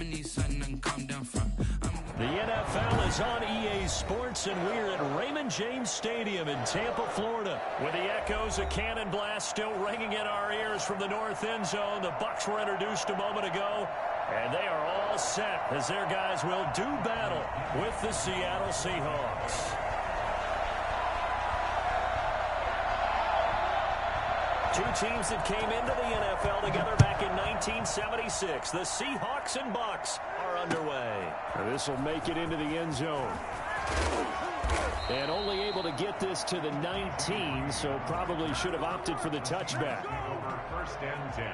The NFL is on EA Sports, and we're at Raymond James Stadium in Tampa, Florida. With the echoes of cannon blast still ringing in our ears from the north end zone, the Bucs were introduced a moment ago, and they are all set as their guys will do battle with the Seattle Seahawks. Two teams that came into the NFL together back in 1976. The Seahawks and Bucs are underway. This will make it into the end zone. And only able to get this to the 19, so probably should have opted for the touchback. First and 10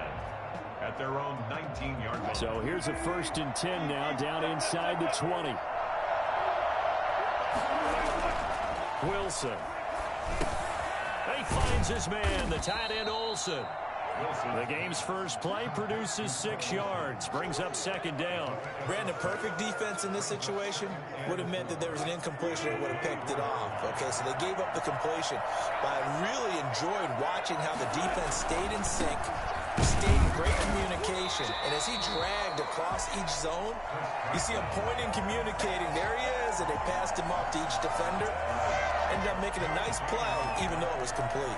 at their own 19-yard line. So here's a 1st and 10 now, down inside the 20. Wilson. He finds his man, the tight end Olsen. The game's first play produces 6 yards, brings up 2nd down. Brandon, perfect defense in this situation would have meant that there was an incompletion that would have picked it off. Okay, so they gave up the completion. But I really enjoyed watching how the defense stayed in sync, stayed in great communication. And as he dragged across each zone, you see him pointing, communicating. There he is, and they passed him off to each defender. Ended up making a nice play, even though it was complete.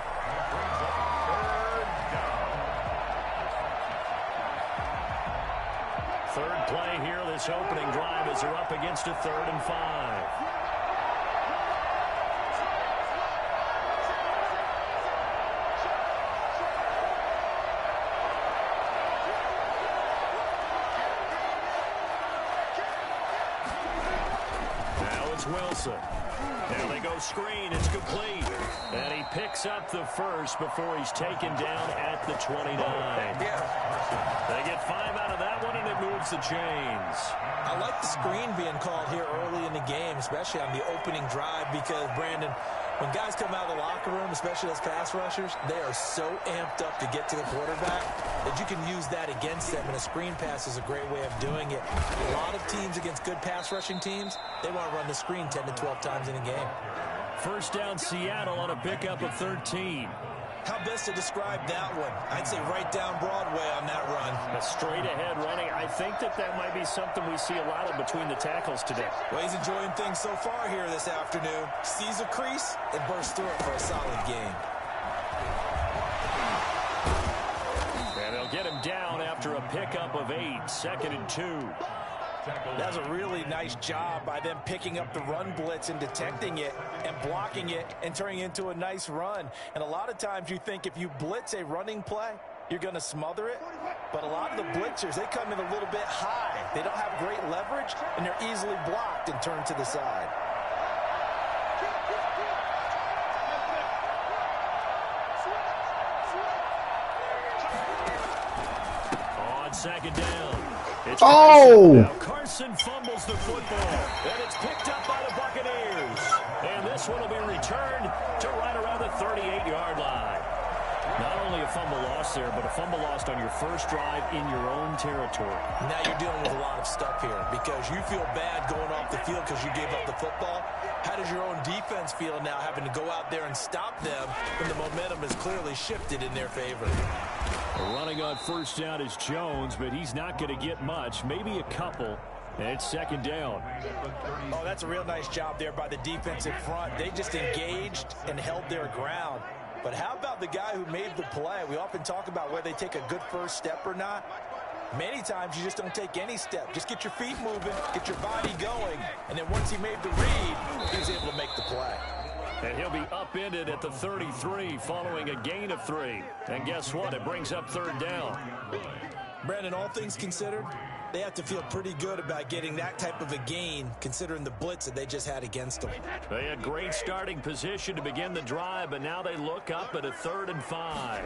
Third play here, this opening drive as they're up against a 3rd and 5. Now it's Wilson. Now they go screen. It's complete. And he picks up the first before he's taken down at the 29. They get 5 out of that one, and it moves the chains. I like the screen being called here early in the game, especially on the opening drive, because, Brandon, when guys come out of the locker room, especially as pass rushers, they are so amped up to get to the quarterback that you can use that against them, and a screen pass is a great way of doing it. A lot of teams against good pass rushing teams, they want to run the screen 10 to 12 times in a game. First down, Seattle on a pickup of 13. How best to describe that one? I'd say right down Broadway on that run. A straight-ahead running. I think that might be something we see a lot of between the tackles today. Well, he's enjoying things so far here this afternoon. Sees a crease and bursts through it for a solid game. And they'll get him down after a pickup of 8, 2nd and 2. That's a really nice job by them picking up the run blitz and detecting it and blocking it and turning it into a nice run. And a lot of times you think if you blitz a running play, you're going to smother it. But a lot of the blitzers, they come in a little bit high. They don't have great leverage, and they're easily blocked and turned to the side. On 2nd down. It's Oh! Now Carson fumbles the football, and it's picked up by the Buccaneers. And this one will be returned to right around the 38-yard line. Not only a fumble loss there, but a fumble lost on your first drive in your own territory. Now you're dealing with a lot of stuff here because you feel bad going off the field because you gave up the football. How does your own defense feel now having to go out there and stop them when the momentum has clearly shifted in their favor? Running on first down is Jones, but he's not going to get much, maybe a couple. And it's 2nd down. Oh, that's a real nice job there by the defensive front. They just engaged and held their ground. But how about the guy who made the play? We often talk about whether they take a good first step or not. Many times you just don't take any step. Just get your feet moving, get your body going. And then once he made the read, he was able to make the play. And he'll be upended at the 33 following a gain of 3. And guess what? It brings up 3rd down. Brandon, all things considered, they have to feel pretty good about getting that type of a gain considering the blitz that they just had against them. They had great starting position to begin the drive, but now they look up at a 3rd and 5.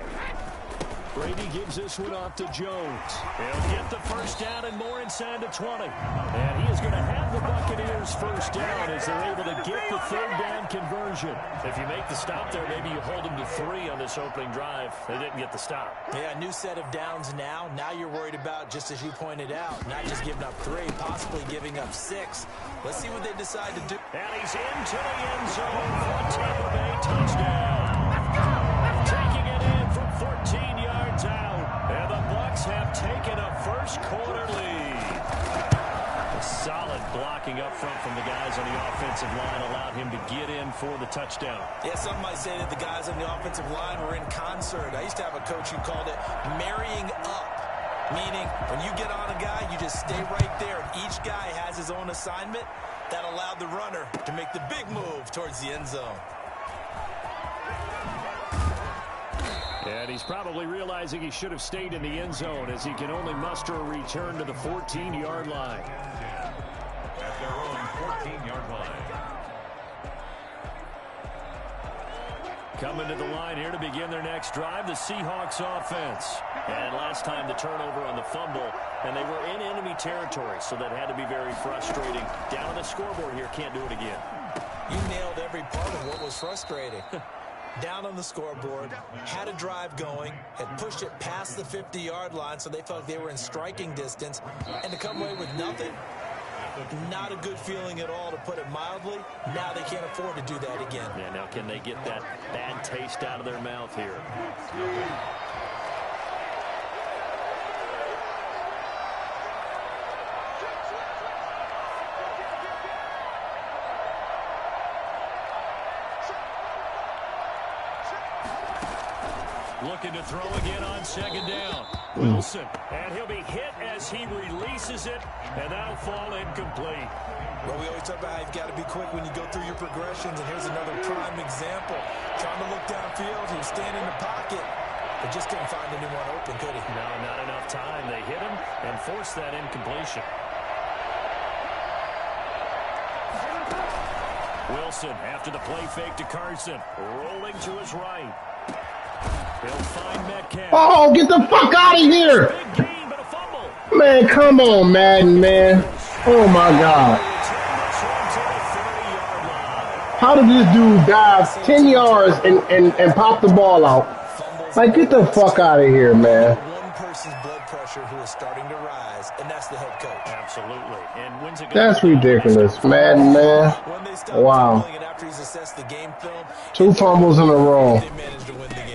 Brady gives this one off to Jones. He'll get the first down and more inside the 20. And he is going to have the Buccaneers first down as they're able to get the 3rd down conversion. If you make the stop there, maybe you hold them to 3 on this opening drive. They didn't get the stop. Yeah, a new set of downs now. Now you're worried about, just as you pointed out, not just giving up 3, possibly giving up 6. Let's see what they decide to do. And he's into the end zone for a Tampa Bay touchdown. Taking it in from 14 yards out. And the Bucs have taken a first quarter lead. blocking up front from the guys on the offensive line allowed him to get in for the touchdown. Yeah, some might say that the guys on the offensive line were in concert. I used to have a coach who called it marrying up, meaning when you get on a guy, you just stay right there, and each guy has his own assignment. That allowed the runner to make the big move towards the end zone. And he's probably realizing he should have stayed in the end zone as he can only muster a return to the 14-yard line. At their own 14-yard line. Coming to the line here to begin their next drive, the Seahawks offense. And last time the turnover on the fumble, and they were in enemy territory, so that had to be very frustrating. Down on the scoreboard here, can't do it again. You nailed every part of what was frustrating. Down on the scoreboard, had a drive going, had pushed it past the 50-yard line, so they felt they were in striking distance, and to come away with nothing, not a good feeling at all, to put it mildly. Now they can't afford to do that again. Yeah, now can they get that bad taste out of their mouth here? Looking to throw again on second down. Wilson, and he'll be hit as he releases it, and that'll fall incomplete. Well, we always talk about how you've got to be quick when you go through your progressions, and here's another prime example. Trying to look downfield, he was standing in the pocket, but just couldn't find anyone open, could he? No, not enough time. They hit him and forced that incompletion. Wilson, after the play fake to Carson, rolling to his right. He'll find Metcalf. Oh, get the fuck out of here! Big gain, but a fumble. Man, come on, Madden, man. Oh, my God. How did this dude dive 10 yards and pop the ball out? Like, get the fuck out of here, man. One person's blood pressure who is starting to rise, and that's the head coach. Absolutely. And when's it That's ridiculous, Madden, man. Wow. After he's assessed the game film, 2 fumbles in a row. they managed to win the game.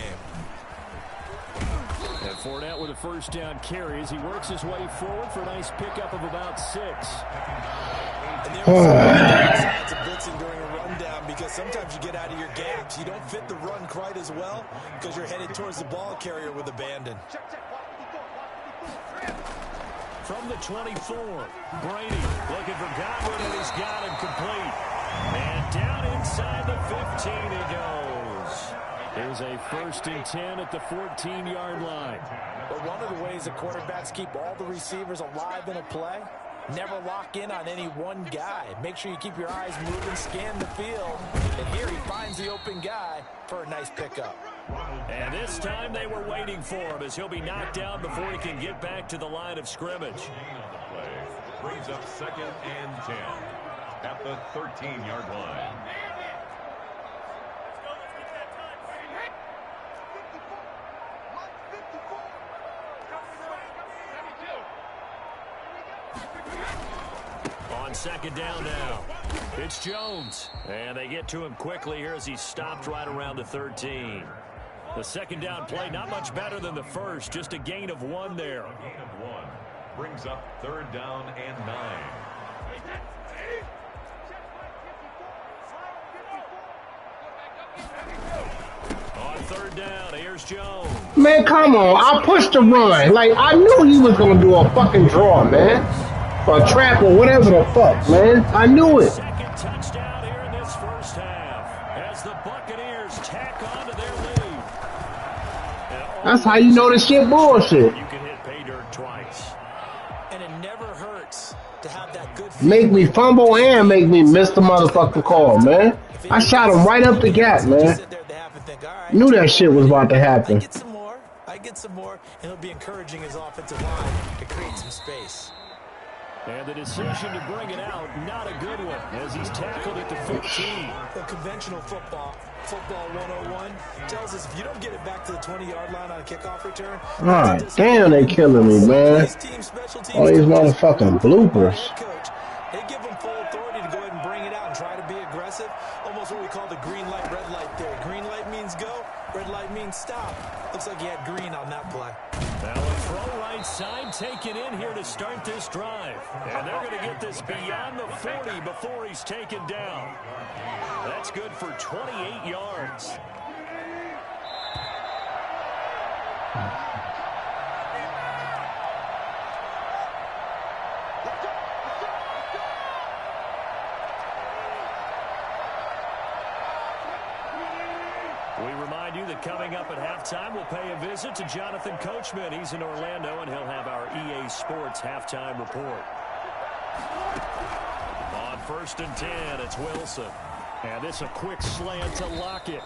And Fournette with a first down carry as he works his way forward for a nice pickup of about 6. And there was signs of blitzing during a rundown, because sometimes you get out of your gaps. You don't fit the run quite as well because you're headed towards the ball carrier with abandon. From the 24, Brady looking for Godwin, and he's got him complete. And down inside the 15 he goes. Here's a 1st and 10 at the 14-yard line. But one of the ways the quarterbacks keep all the receivers alive in a play, never lock in on any one guy. Make sure you keep your eyes moving, scan the field. And here he finds the open guy for a nice pickup. And this time they were waiting for him as he'll be knocked down before he can get back to the line of scrimmage. Brings up 2nd and 10 at the 13-yard line. On 2nd down now, it's Jones. And they get to him quickly here as he's stopped right around the 13. The 2nd down play, not much better than the first, just a gain of 1 there. Gain of 1 brings up 3rd down and 9. On 3rd down, here's Jones. Man, come on. I pushed the run. Like, I knew he was going to do a fucking draw, man. Or a trap or whatever the fuck, man. I knew it. 2nd touchdown here in this first half as the Buccaneers tack on to their lead. That's how you know this shit bullshit. You can hit pay dirt twice. And it never hurts to have that good Make me fumble and make me miss the motherfucking call, man. I shot him right up the gap, man. Knew that shit was about to happen. I get some more, and he'll be encouraging his offensive line to create some space. And the decision to bring it out, not a good one, as he's tackled at the 15. Well, conventional football 101, tells us if you don't get it back to the 20-yard line on a kickoff return. God damn, they killing me, man. All these motherfucking bloopers. They give them full authority to go ahead and bring it out and try to be aggressive. Almost what we call the green light, red light theory. Green light means go, red light means stop. Looks like he had green on that play. Now a throw right side taken in here to start this drive. And they're going to get this beyond the 40 before he's taken down. That's good for 28 yards. We remind you that coming up at halftime, we'll pay a visit to Jonathan Coachman. He's in Orlando, and he'll have our EA Sports halftime report. On 1st and 10, it's Wilson. And this a quick slant to Lockett.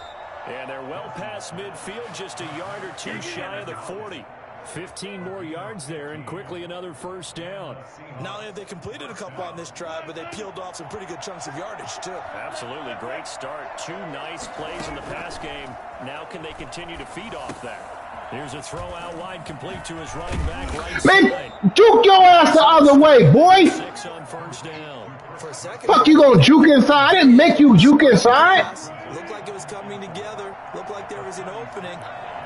And they're well past midfield, just a yard or two shy of the 40. 15 more yards there, and quickly another first down. Not only have they completed a couple on this drive, but they peeled off some pretty good chunks of yardage, too. Absolutely. Great start. 2 nice plays in the pass game. Now can they continue to feed off that? Here's a throw out wide, complete to his running back. Right Man, side. juke your ass the other way, boy. 6 on first down. For a second, Fuck, you gonna juke inside? I didn't make you juke inside. looked like it was coming together. Looked like there was an opening.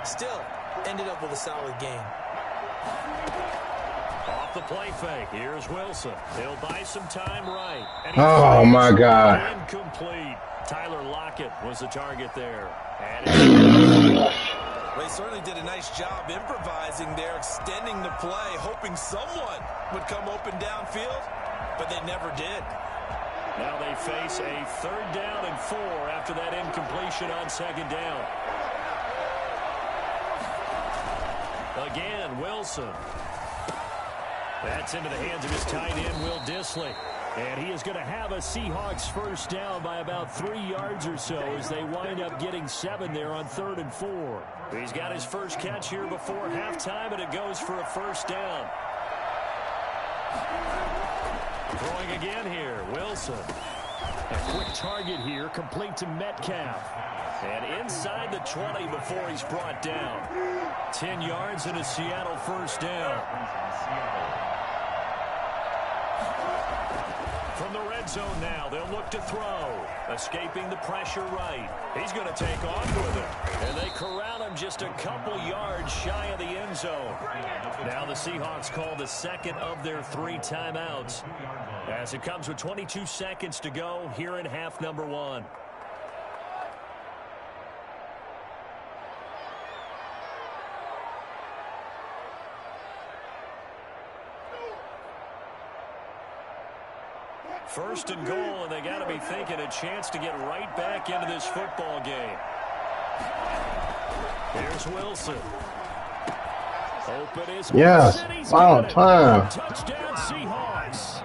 Still, ended up with a solid game. Off the play fake. Here's Wilson. He'll buy some time right. And Oh, my God. Incomplete. Tyler Lockett was the target there. And Well, he certainly did a nice job improvising there, extending the play, hoping someone would come open downfield, but they never did. now they face a 3rd down and 4 after that incompletion on 2nd down. Again, Wilson. That's into the hands of his tight end, Will Dissly. And he is going to have a Seahawks first down by about 3 yards or so as they wind up getting 7 there on 3rd and 4. He's got his first catch here before halftime, and it goes for a first down. Throwing again here, Wilson. A quick target here, complete to Metcalf. And inside the 20 before he's brought down. 10 yards and a Seattle first down. From the red zone now, they'll look to throw. Escaping the pressure right. He's going to take off with it. And they corral him just a couple yards shy of the end zone. Now the Seahawks call the second of their 3 timeouts. As it comes with 22 seconds to go here in half number 1. First and goal, and they got to be thinking a chance to get right back into this football game. Here's Wilson. Open is final time. Touchdown Seahawks.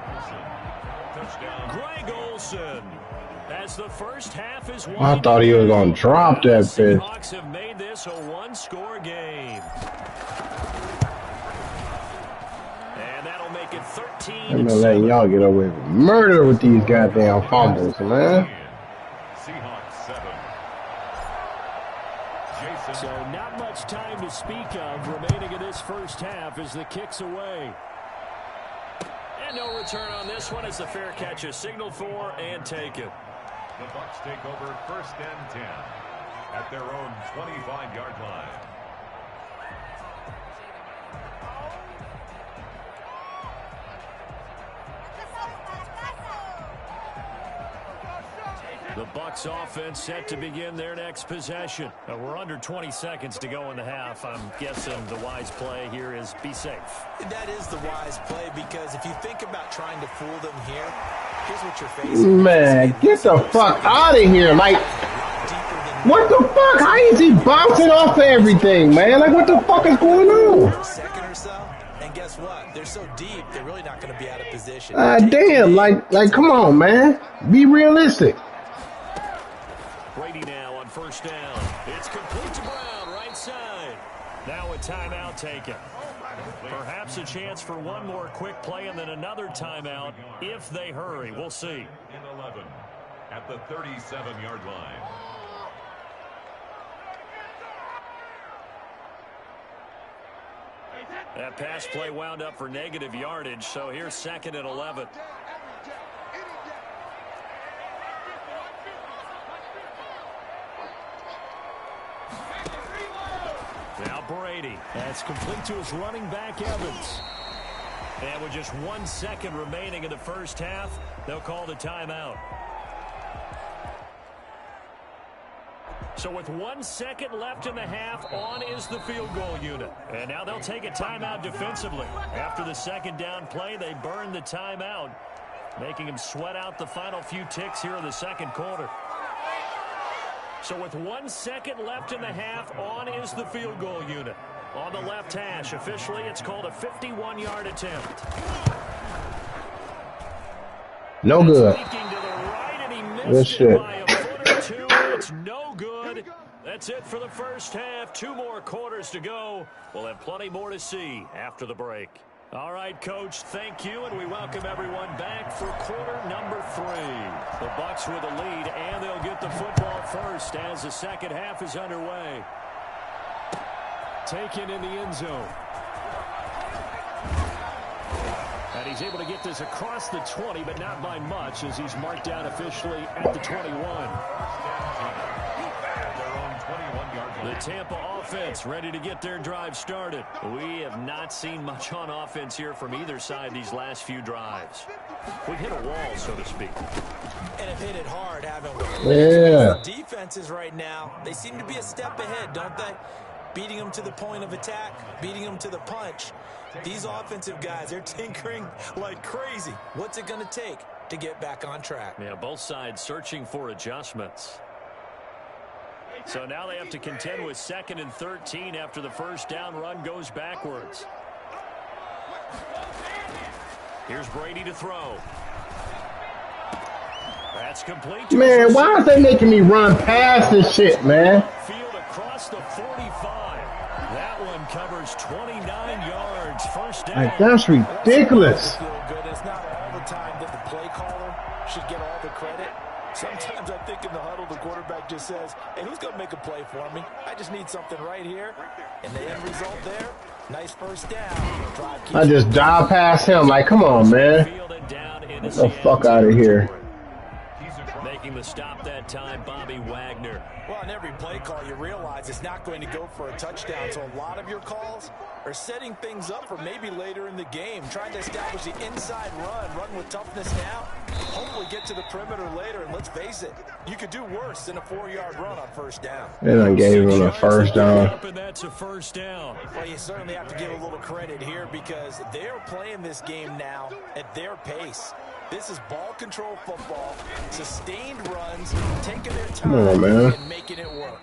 Greg Olsen. As the first half is I thought he was gonna drop that bitch. Seahawks have made this a 1-score game. And that'll make it 13. I'm gonna let y'all get away with murder with these goddamn fumbles, man. Seahawks 7. So not much time to speak of remaining in this first half as the kick's away. And no return on this one as the fair catch is signaled for and taken. The Bucs take over 1st and 10 at their own 25-yard line. The Bucs offense set to begin their next possession. We're under 20 seconds to go in the half. I'm guessing the wise play here is be safe. That is the wise play, because if you think about trying to fool them here, here's what you're facing. Man, get the fuck out of here. Like, what the fuck? How is he bouncing off of everything, man? Like, what the fuck is going on? Second or so, and guess what? They're so deep, they're really not going to be out of position. Damn, like, come on, man. Be realistic. Brady now on first down. It's complete to Brown, right side. Now a timeout taken. Perhaps a chance for one more quick play and then another timeout if they hurry. We'll see. In 11 at the 37-yard line. That pass play wound up for negative yardage, so here's 2nd and 11. Now Brady. That's complete to his running back, Evans. And with just 1 second remaining in the first half, they'll call the timeout. So with 1 second left in the half, on is the field goal unit. And now they'll take a timeout defensively. After the second down play, they burn the timeout, making them sweat out the final few ticks here in the second quarter. So with 1 second left in the half, on is the field goal unit. On the left hash, officially, it's called a 51-yard attempt. No good. Leaking to the right, and he Good missed shit. it by a foot or two. It's no good. That's it for the first half. 2 more quarters to go. We'll have plenty more to see after the break. All right, Coach, thank you, and we welcome everyone back for quarter number 3. The Bucs with a lead, and they'll get the football first as the second half is underway. Taken in the end zone. And he's able to get this across the 20, but not by much, as he's marked down officially at the 21. The Tampa offense ready to get their drive started. We have not seen much on offense here from either side these last few drives. We've hit a wall, so to speak. And have hit it hard, haven't we? Yeah. The defenses right now, they seem to be a step ahead, don't they? Beating them to the point of attack, beating them to the punch. These offensive guys, they're tinkering like crazy. What's it going to take to get back on track? Yeah, both sides searching for adjustments. So now they have to contend with 2nd and 13 after the first down run goes backwards. Here's Brady to throw. That's complete. Man, why is they making me run past this shit, man? Field across the 45. That one covers 29 yards. First down. Like, that's ridiculous. It's not all the time that the play caller should get all the credit. Sometimes I think in the huddle, the quarterback just says, hey, who's going to make a play for me? I just need something right here. And the end result there, nice first down. I just dive past him. Like, come on, man. Get the fuck out of here. Making the stop that time, Bobby Wagner. Well, on every play call, you realize it's not going to go for a touchdown. So a lot of your calls are setting things up for maybe later in the game, trying to establish the inside run with toughness now, hopefully get to the perimeter later. And let's face it, you could do worse than a 4-yard run on first down. And I gave him a first down. And that's a first down. Well, you certainly have to give a little credit here because they're playing this game now at their pace. This is ball control football, sustained runs, taking their time and making it work.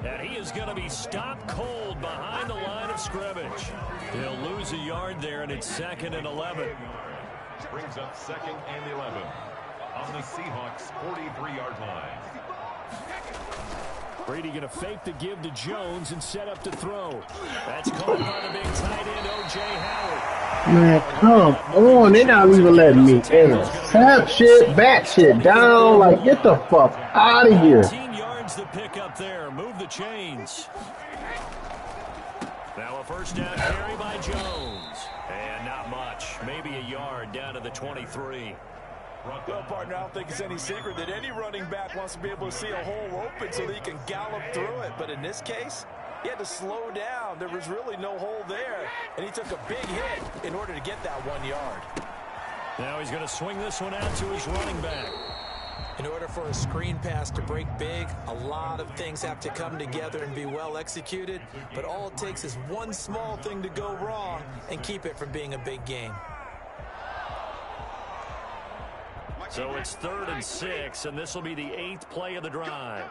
And he is going to be stopped cold behind the line of scrimmage. He'll lose a yard there, and it's 2nd and 11. Brings up 2nd and 11 on the Seahawks' 43-yard line. Brady going to fake the give to Jones and set up to throw. That's caught by the big tight end, O.J. Howard. Man, come on. They're not even letting me intercept shit, back shit down. Like, get the fuck out of here. 18 yards to pick up there. Move the chains. Now a first down carry by Jones. And not much. Maybe a yard down to the 23. Well, partner, I don't think it's any secret that any running back wants to be able to see a hole open so that he can gallop through it. But in this case, he had to slow down. There was really no hole there. And he took a big hit in order to get that 1 yard. Now he's going to swing this one out to his running back. In order for a screen pass to break big, a lot of things have to come together and be well executed. But all it takes is one small thing to go wrong and keep it from being a big game. So it's 3rd and 6, and this will be the 8th play of the drive.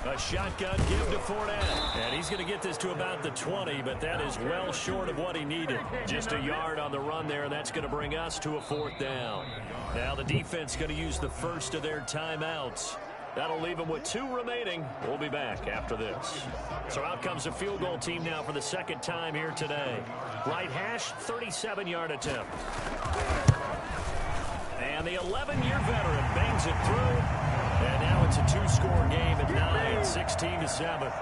A shotgun give to Fournette. And he's going to get this to about the 20, but that is well short of what he needed. Just a yard on the run there, and that's going to bring us to a 4th down. Now the defense going to use the first of their timeouts. That'll leave them with 2 remaining. We'll be back after this. So out comes the field goal team now for the 2nd time here today. Right hash, 37-yard attempt. And the 11-year veteran bangs it through. And now it's a 2-score game at 9, 16-7.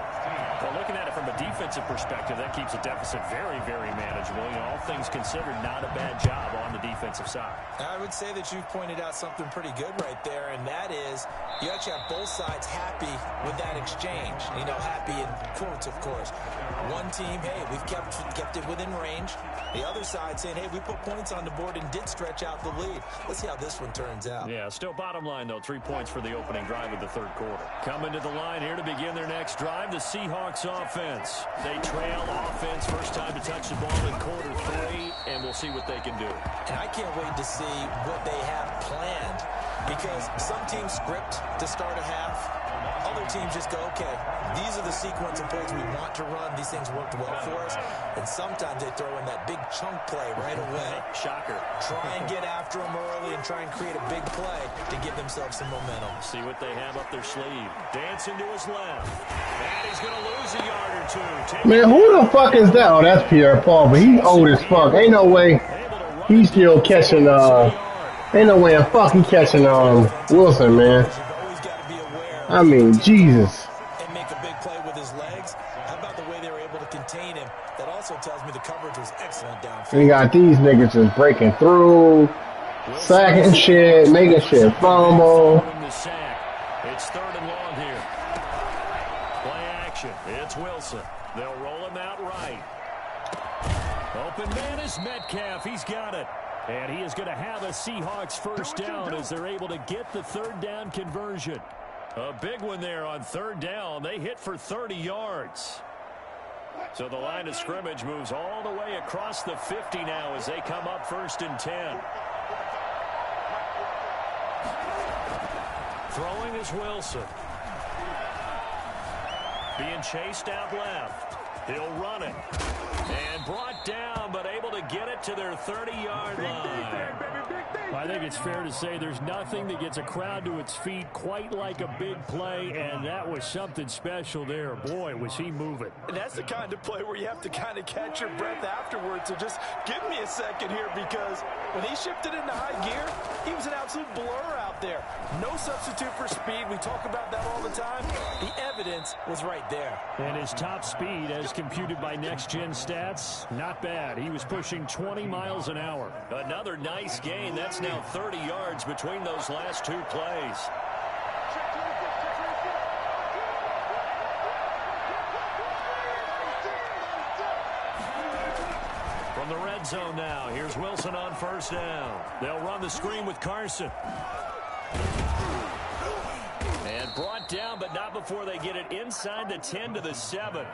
Well, looking at it from a defensive perspective, that keeps a deficit very, very manageable. You know, all things considered, not a bad job on the defensive side. I would say that you've pointed out something pretty good right there, and that is you actually have both sides happy with that exchange. You know, happy in quotes, of course. One team, hey, we've kept it within range. The other side saying, hey, we put points on the board and did stretch out the lead. Let's see how this one turns out. Yeah, still bottom line, though, 3 points for the opening drive of the third quarter. Coming to the line here to begin their next drive, the Seahawks offense. They trail offense, first time to touch the ball in quarter 3, and we'll see what they can do. And I can't wait to see what they have planned, because some teams script to start a half. Other teams just go, okay, these are the sequence of plays we want to run. These things worked well for us. And sometimes they throw in that big chunk play right away. Shocker. Try and get after them early and try and create a big play to give themselves some momentum. See what they have up their sleeve. Dancing to his left. And he's going to lose a yard or two. Man, who the fuck is that? Oh, that's Pierre Paul, but he's old as fuck. Ain't no way he's still catching, ain't no way in fuck he catching, Wilson, man. I mean, Jesus. And make a big play with his legs. How about the way they were able to contain him? That also tells me the coverage was excellent downfield. And you got these niggas just breaking through, sacking shit, making shit fumble. It's third and long here. Play action. It's Wilson. They'll roll him out right. Open man is Metcalf. He's got it. And he is going to have a Seahawks first down as they're able to get the third down conversion. A big one there on third down. They hit for 30 yards. So the line of scrimmage moves all the way across the 50 now as they come up first and 10. Throwing is Wilson. Being chased out left. He'll run it. And brought down, but able to get it to their 30-yard line. I think it's fair to say there's nothing that gets a crowd to its feet quite like a big play, and that was something special there. Boy, was he moving. And that's the kind of play where you have to kind of catch your breath afterwards. So just give me a second here, because when he shifted into high gear, he was an absolute blur out there. No substitute for speed. We talk about that all the time. The evidence was right there. And his top speed, as computed by next-gen stats, not bad. He was pushing 20 miles an hour. Another nice gain. That's now 30 yards between those last two plays. From the red zone now, here's Wilson on first down. They'll run the screen with Carson. And brought down, but not before they get it inside the 10 to the 7.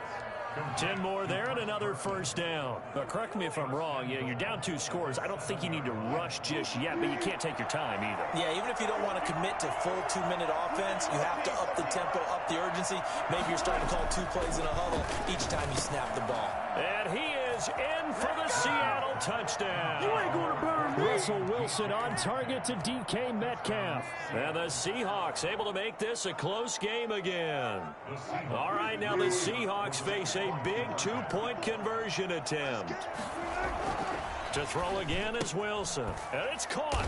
10 more there and another first down. But correct me if I'm wrong. You're down 2 scores. I don't think you need to rush just yet, but you can't take your time either. Yeah, even if you don't want to commit to full 2-minute offense, you have to up the tempo, up the urgency. Maybe you're starting to call 2 plays in a huddle each time you snap the ball. And he is in for the Seattle touchdown. You ain't going to burn me. Russell Wilson on target to DK Metcalf. And the Seahawks able to make this a close game again. All right, now the Seahawks face a big 2-point conversion attempt. To throw again is Wilson. And it's caught.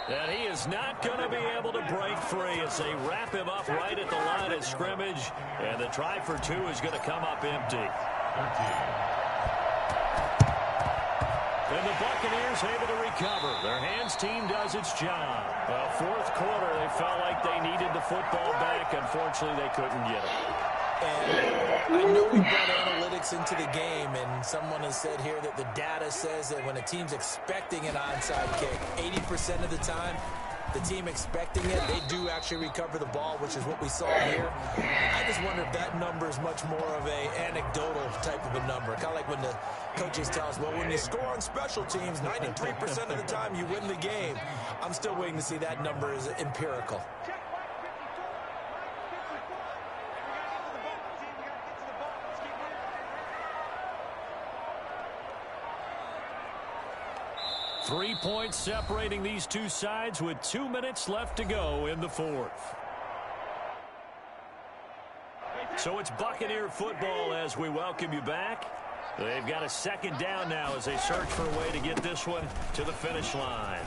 And he is not going to be able to break free as they wrap him up right at the line of scrimmage. And the try for 2 is going to come up empty. And the Buccaneers able to recover. Their hands team does its job. Fourth quarter, they felt like they needed the football back. Unfortunately, they couldn't get it. And I know we brought analytics into the game, and someone has said here that the data says that when a team's expecting an onside kick, 80% of the time, the team expecting it, they do actually recover the ball, which is what we saw here. I just wonder if that number is much more of a anecdotal type of a number. Kind of like when the coaches tell us, well, when you score on special teams, 93% of the time you win the game. I'm still waiting to see that number is empirical. Three points separating these two sides with 2 minutes left to go in the fourth. So it's Buccaneer football as we welcome you back. They've got a second down now as they search for a way to get this one to the finish line.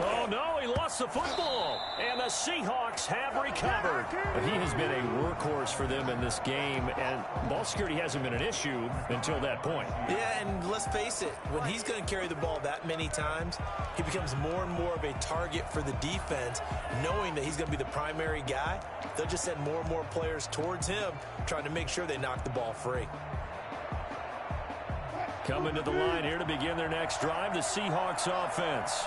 Oh, no, he lost the football. And the Seahawks have recovered. But he has been a workhorse for them in this game, and ball security hasn't been an issue until that point. Yeah, and let's face it, when he's going to carry the ball that many times, he becomes more and more of a target for the defense, knowing that he's going to be the primary guy. They'll just send more and more players towards him, trying to make sure they knock the ball free. Coming to the line here to begin their next drive, the Seahawks offense.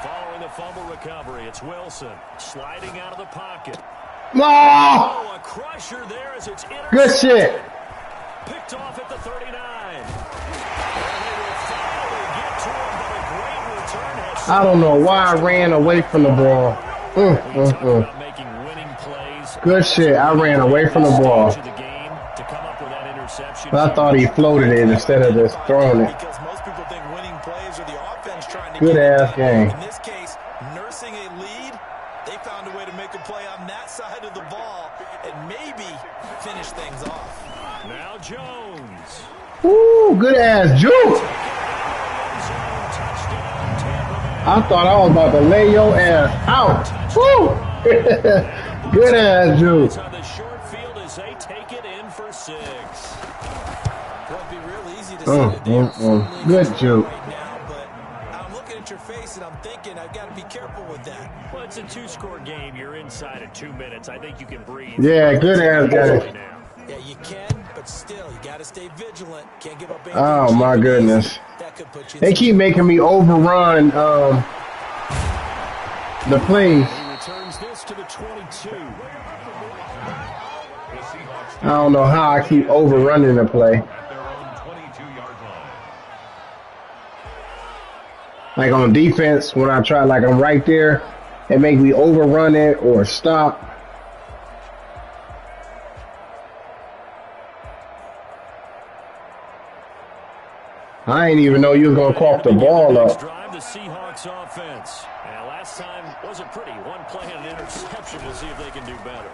Following the fumble recovery, it's Wilson sliding out of the pocket. Oh! Oh, a crusher there as it's intercepted. Good shit. Picked off at the 39. And they will finally get to him, but a great return has... I don't know why I ran away from the ball. About making winning plays. Good shit. I ran away from the ball. To the game to come up with that interception. But I thought he floated it instead of just throwing it. Because most people think winning plays are the offense trying to Good get ass it. game. In this case, nursing a lead, they found a way to make a play on that side of the ball and maybe finish things off. Now Jones. Woo, good ass juke. I thought I was about to lay your ass out. Woo. Good ass juke. On the short field as they take it in for 6. Well, it'd be real easy to say that they're Good juke. right now, but I'm looking at your face and I'm thinking I've got to be careful with that. Well, it's a 2-score game. You're inside of 2 minutes. I think you can breathe. Yeah, good ass guy. Yeah, you can, but still, you got to stay vigilant. Can't give up anything. Oh my goodness. That could put you in They keep making me overrun the plays. He returns this to the 22. I don't know how I keep overrunning the play. At their own 22-yard line. Like on defense, when I try, like I'm right there, it make me overrun it or stop. I ain't even know you was gonna cough the ball up. Drive the Seahawks offense. And last time wasn't pretty. One play and an interception. We'll see if they can do better.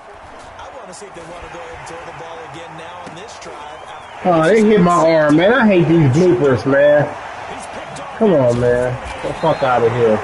I want to see if they want to go ahead and throw the ball again now on this drive. Oh, they hit my arm, man. I hate these bloopers, man. Come on, man. Get the fuck out of here.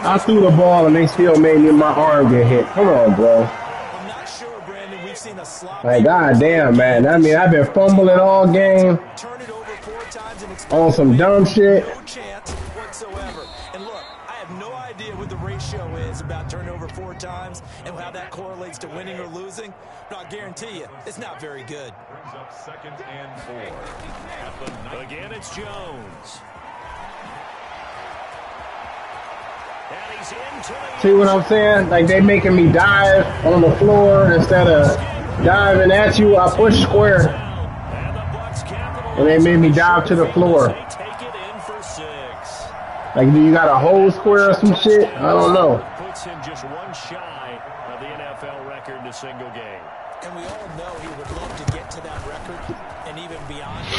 I threw the ball and they still made me my arm get hit. Come on, bro. I'm not sure, Brandon. We've seen a sloppy. Like, goddamn, man. I mean, I've been fumbling all game Turn it over 4 times and on some dumb shit. no chance whatsoever. And look, I have no idea what the ratio is about turnover 4 times and how that correlates to winning or losing. But I guarantee you, it's not very good. Brings up 2nd and 4. At the Again, it's Jones. And he's into the See what I'm saying? Like, they making me dive on the floor instead of diving at you. I push square And the Bucs capitalize. and they made me dive to the floor. They take it in for 6. Like, do you got a hole square or some shit? I don't know. Puts him just one shy of the NFL record in a single game. And we all know he would love to get to that record and even beyond it.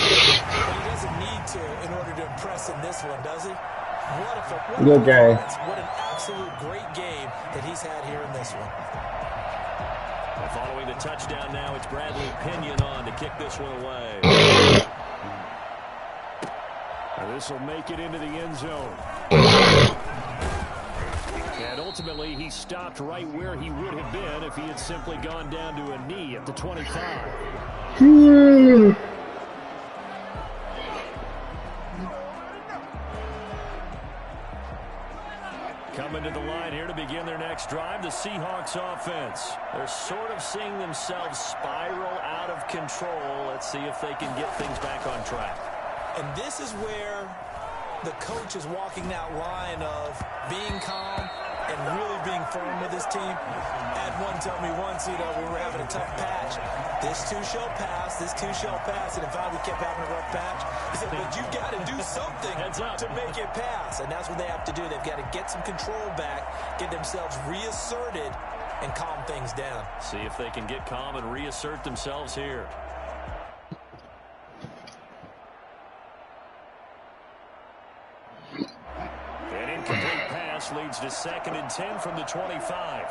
But he doesn't need to in order to impress in this one, does he? What Good game. What an absolute great game that he's had here in this one. And following the touchdown now, it's Bradley Pinion on to kick this one away. And this will make it into the end zone. And ultimately, he stopped right where he would have been if he had simply gone down to a knee at the 25. Coming to the line here to begin their next drive, the Seahawks offense. They're sort of seeing themselves spiral out of control. Let's see if they can get things back on track. And this is where the coach is walking that line of being calm and really being firm with his team. I had one tell me once, we were having a tough patch. This too shall pass, this too shall pass. And in fact, we kept having a rough patch. He said, but you've got to do something to make it pass. And that's what they have to do. They've got to get some control back, get themselves reasserted, and calm things down. See if they can get calm and reassert themselves here. An incomplete pass leads to 2nd and 10 from the 25.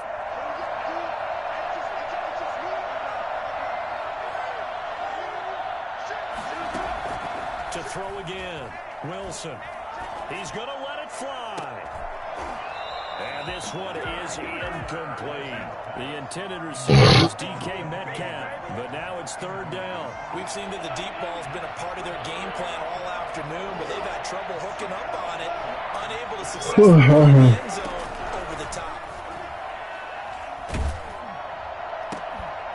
to throw again. Wilson. He's going to let it fly. And this one is incomplete. The intended receiver was DK Metcalf, but now it's third down. We've seen that the deep ball's been a part of their game plan all afternoon, but they've had trouble hooking up on it, unable to successfully get in the end zone over the top.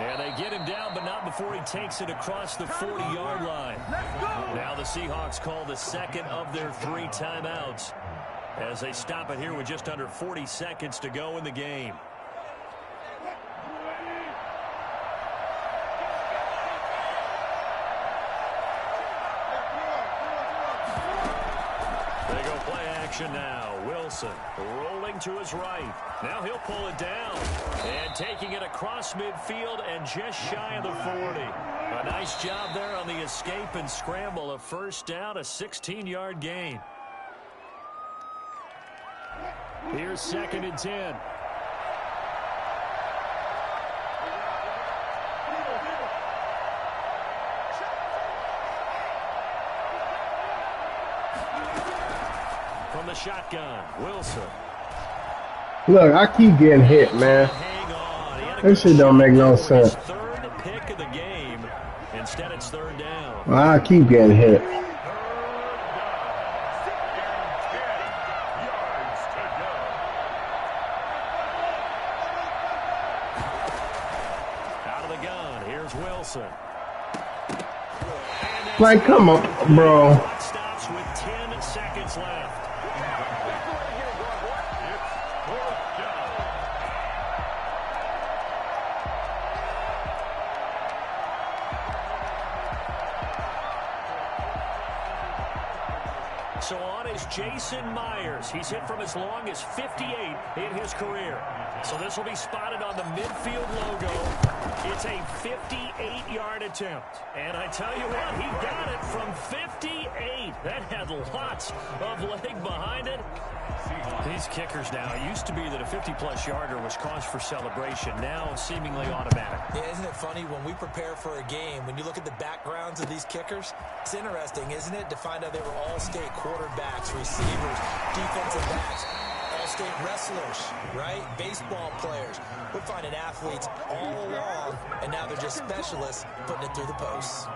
And they get him down, but not before he takes it across the 40-yard line. Now the Seahawks call the second of their 3 timeouts as they stop it here with just under 40 seconds to go in the game. They go play action now. Wilson rolling to his right. Now he'll pull it down. And taking it across midfield and just shy of the 40. A nice job there on the escape and scramble. A first down, a 16-yard gain. Here's 2nd and 10. From the shotgun, Wilson. Look, I keep getting hit, man. This shit don't make no sense. Third pick of the game. Instead, it's third down. Well, I keep getting hit. Out of the gun, here's Wilson. Like, come on, bro. Stops with 10 seconds left. So on is Jason Myers. He's hit from as long as 58 in his career. So this will be spotted on the midfield logo. It's a 58-yard attempt. And I tell you what, he got it from 58. That had lots of leg behind it. These kickers now, it used to be that a 50-plus yarder was cause for celebration. Now seemingly automatic. Yeah, isn't it funny when we prepare for a game, when you look at the backgrounds of these kickers, it's interesting, isn't it, to find out they were all-state quarterbacks, receivers, defensive backs, all-state wrestlers, right? Baseball players. We're finding athletes all along, and now they're just specialists putting it through the posts.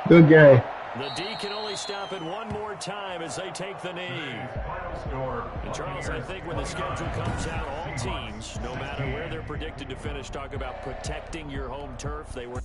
Good game. The D can only stop it one more time as they take the knee. And Charles, I think when the schedule comes out, all teams, no matter where they're predicted to finish, talk about protecting your home turf. They were